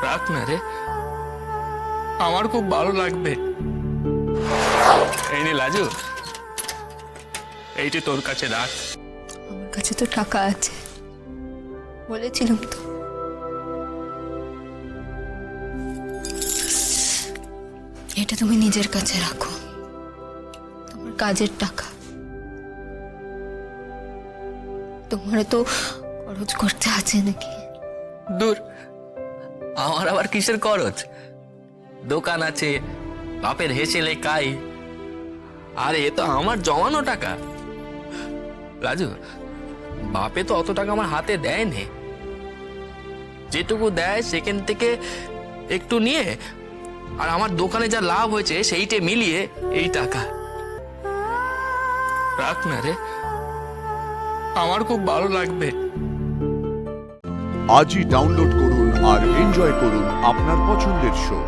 রাখ না রে, আমার খুব ভালো লাগবে। এই নে লাজু, এইটি তোর কাছে রাখ। আমার কাছে তো টাকা আছে, বলেছিলাম তো। এটা তুমি নিজের কাছে রাখো, তোমার কাজের টাকা। তোমার তো খরচ করতে আছে নাকি? দূর, আমার আবার কিসের খরচ? দোকান আছে, বাপের হেসেলে খাই, আর এ তো আমার জমানো টাকা। রাজু, বাপে তো অত টাকা আমার হাতে দেয় নে, যেটুকু দেয় সেখান থেকে একটু নিয়ে আর আমার দোকানে যা লাভ হয়েছে সেইটে মিলিয়ে এই টাকা রাখ না রে, আমার খুব ভালো লাগবে। আজই ডাউনলোড করুন আর এনজয় করুন আপনার পছন্দের শো।